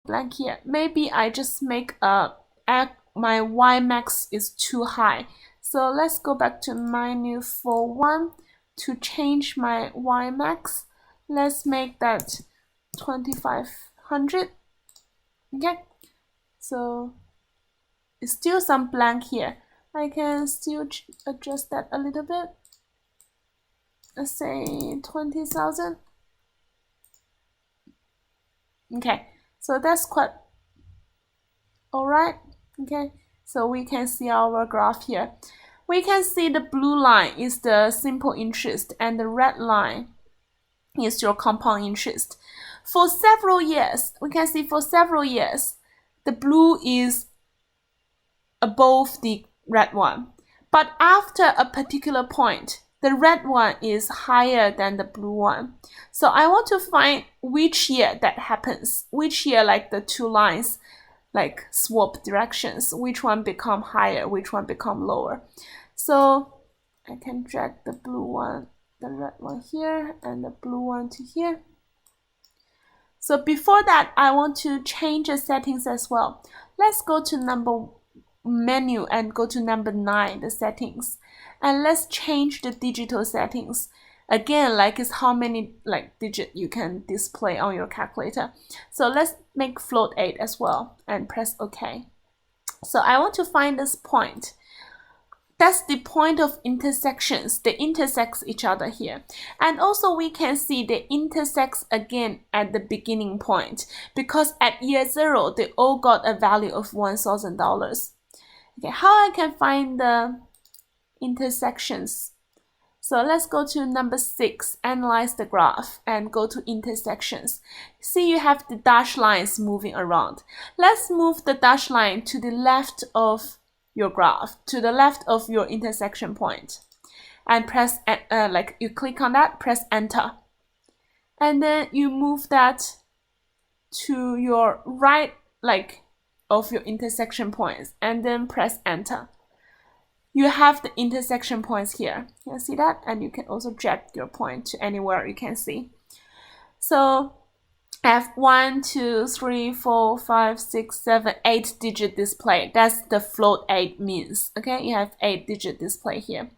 blank here. Maybe I just make my Y max is too high. So let's go back to menu for 1 to change my Y max. Let's make that 2500. Okay, so it's still some blank here. I can still adjust that a little bit. Let's say 20,000. Okay, so that's quite alright. Okay, so we can see our graph here. We can see the blue line is the simple interest and the red line is your compound interest. For several years, we can see for several years, the blue is above the red one. But after a particular point, the red one is higher than the blue one. So I want to find which year that happens, which year like the two lines like swap directions, which one become higher, which one become lower. So I can drag the blue one, the red one here, and the blue one to here. So before that, I want to change the settings as well. Let's go to menu and go to number 9, the settings, and let's change the digital settings. Again, like is how many like digit you can display on your calculator. So let's make float 8 as well and press OK. So I want to find this point. That's the point of intersections. They intersect each other here. And also we can see they intersect again at the beginning point, because at year 0, they all got a value of $1,000. Okay, how I can find the intersections? So let's go to number 6, analyze the graph, and go to intersections. See, you have the dashed lines moving around. Let's move the dashed line to the left of your graph, to the left of your intersection point, and press like you click on that, press enter, and then you move that to your right like of your intersection points, and then press enter. You have the intersection points here. You can see that, and you can also drag your point to anywhere you can see. So I have 1, 2, 3, 4, 5, 6, 7, 8 digit display. That's the float 8 means. Okay, you have 8 digit display here.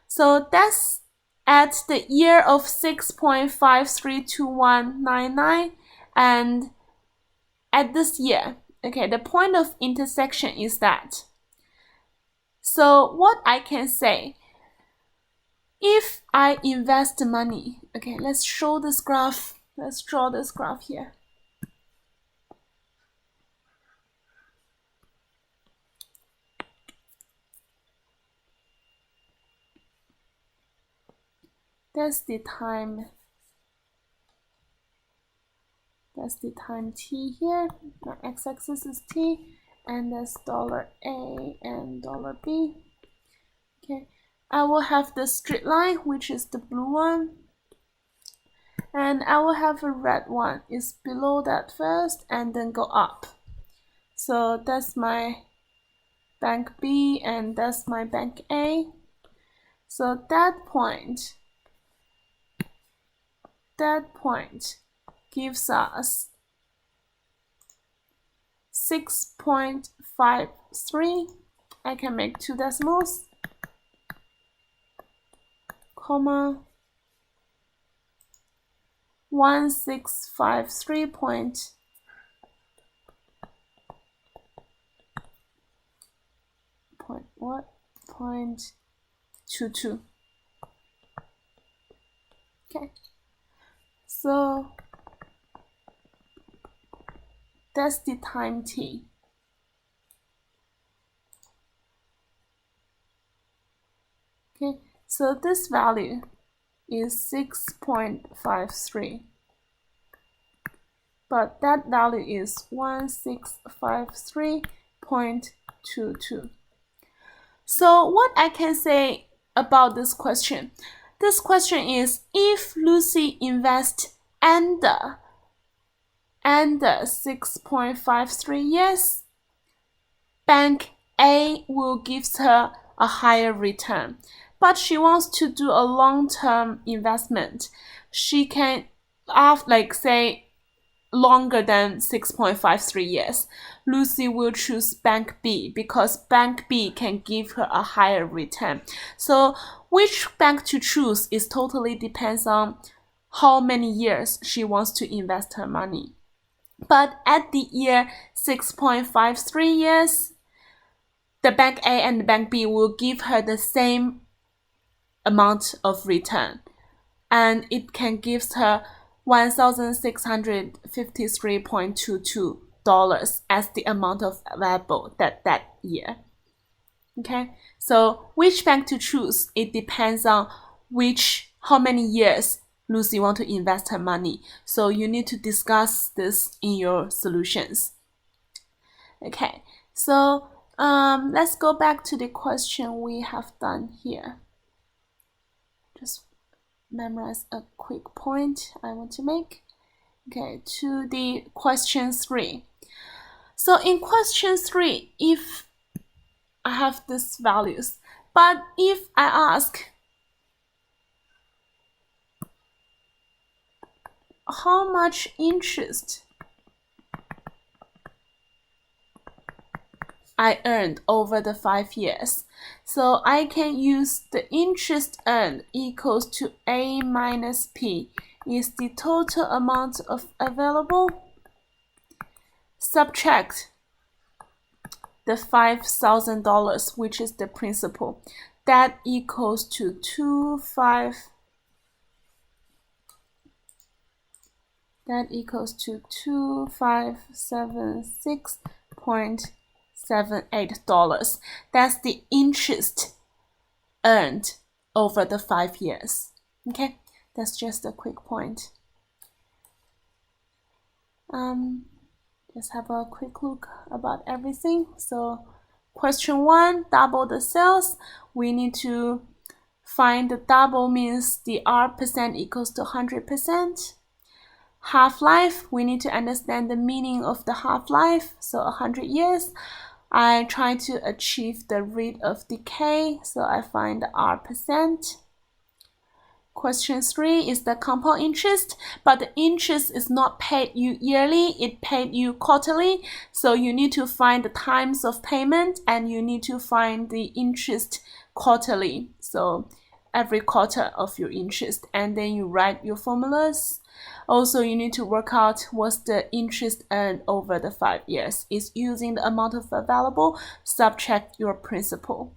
So that's at the year of 6.532199, and at this year, okay, the point of intersection is that. So what I can say, if I invest the money, okay, let's show this graph. Let's draw this graph here. That's the time. That's the time t here. My x-axis is t, and that's $A and $B. Okay, I will have the straight line, which is the blue one, and I will have a red one. It's below that first, and then go up. So that's my bank B, and that's my bank A. So that point gives us 6.53. I can make 2 decimals, comma 1653 point 22. Okay, so that's the time t. Okay, so this value is 6.53, but that value is 1653.22. So what I can say about this question? This question is, if Lucy invests under 6.53 years, bank A will give her a higher return, but she wants to do a long-term investment. She can, like say longer than 6.53 years, Lucy will choose Bank B because Bank B can give her a higher return. So which bank to choose is totally depends on how many years she wants to invest her money. But at the year 6.53 years, the Bank A and the Bank B will give her the same amount of return, and it can give her $1,653.22 as the amount of available that year. Okay, so which bank to choose, it depends on how many years Lucy want to invest her money. So you need to discuss this in your solutions. Okay, so let's go back to the question we have done here. Just memorize a quick point I want to make. Okay, to the question 3. So in question 3, if I have these values, but if I ask how much interest I earned over the 5 years, so I can use the interest earned equals to A minus P is the total amount of available, subtract the $5,000, which is the principal. That equals to 2,576.78. That's the interest earned over the 5 years. Okay, that's just a quick point. Just have a quick look about everything. So question 1, double the sales. We need to find the double means the R percent equals to 100%. Half-life, we need to understand the meaning of the half-life, so 100 years. I try to achieve the rate of decay, so I find the R percent. Question 3 is the compound interest, but the interest is not paid you yearly, it paid you quarterly. So you need to find the times of payment and you need to find the interest quarterly. So every quarter of your interest, and then you write your formulas. Also, you need to work out what's the interest earned over the 5 years. It's using the amount of available, subtract your principal.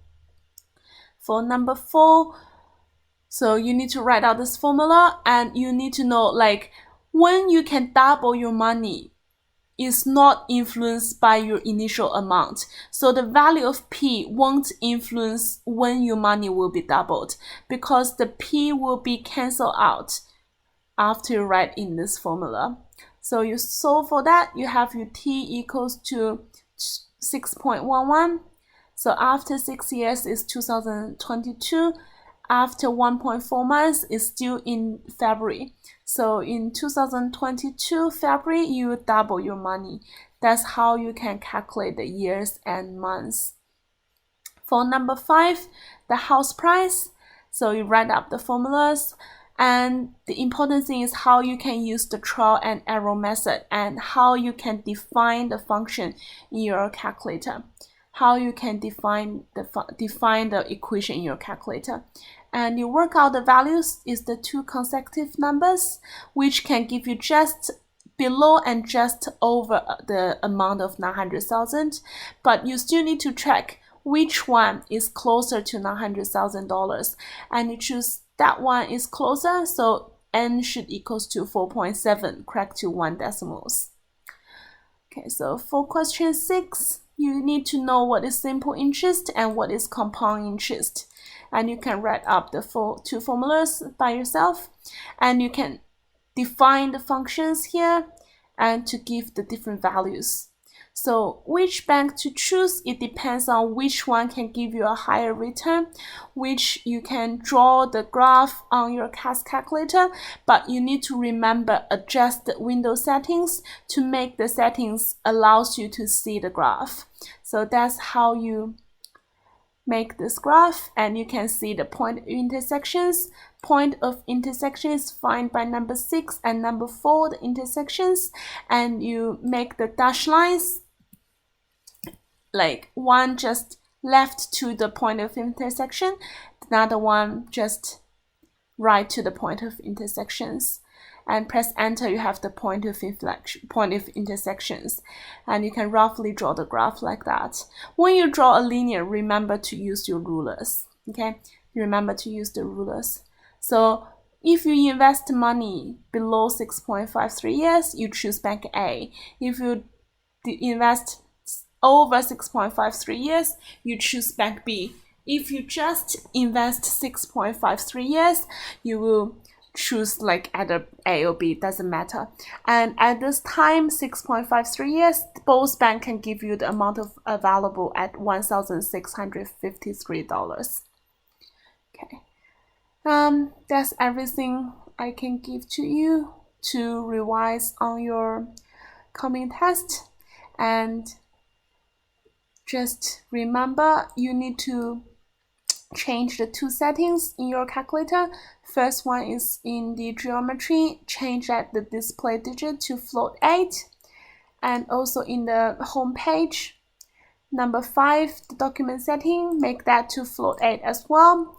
For number 4, so you need to write out this formula and you need to know like when you can double your money is not influenced by your initial amount. So the value of P won't influence when your money will be doubled because the P will be cancelled out after you write in this formula. So you solve for that, you have your T equals to 6.11. So after 6 years is 2022. After 1.4 months is still in February. So in 2022 February, you double your money. That's how you can calculate the years and months. For number 5, the house price. So you write up the formulas. And the important thing is how you can use the trial and error method and how you can define the function in your calculator. How you can define the equation in your calculator. And you work out the values is the 2 consecutive numbers, which can give you just below and just over the amount of 900,000, but you still need to check which one is closer to $900,000, and you choose that one is closer, so n should equals to 4.7, correct to 1 decimals. Okay, so for question 6, you need to know what is simple interest and what is compound interest. And you can write up the 2 formulas by yourself. And you can define the functions here and to give the different values. So which bank to choose, it depends on which one can give you a higher return, which you can draw the graph on your CAS calculator, but you need to remember adjust the window settings to make the settings allows you to see the graph. So that's how you make this graph, and you can see the point of intersections. Point of intersection is find by number 6 and number 4, the intersections, and you make the dashed lines, like one just left to the point of intersection, another one just right to the point of intersections, and press enter. You have the point of intersections, and you can roughly draw the graph like that. When you draw a linear, remember to use your rulers. Okay, remember to use the rulers. So if you invest money below 6.53 years, you choose bank A. If you invest over 6.53 years, you choose bank B. If you just invest 6.53 years, you will choose like either A or B, doesn't matter. And at this time, 6.53 years, both banks can give you the amount of available at $1,653. Okay. That's everything I can give to you to revise on your coming test. And just remember, you need to change the 2 settings in your calculator. First one is in the geometry, change that the display digit to float 8, and also in the home page, number 5, the document setting, make that to float 8 as well,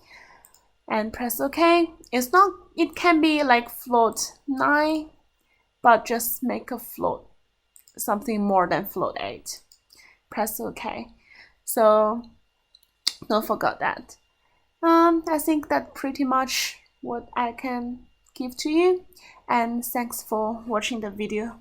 and press OK. It can be like float 9, but just make a float something more than float 8. Press OK. So don't forget that. I think that's pretty much what I can give to you, and thanks for watching the video.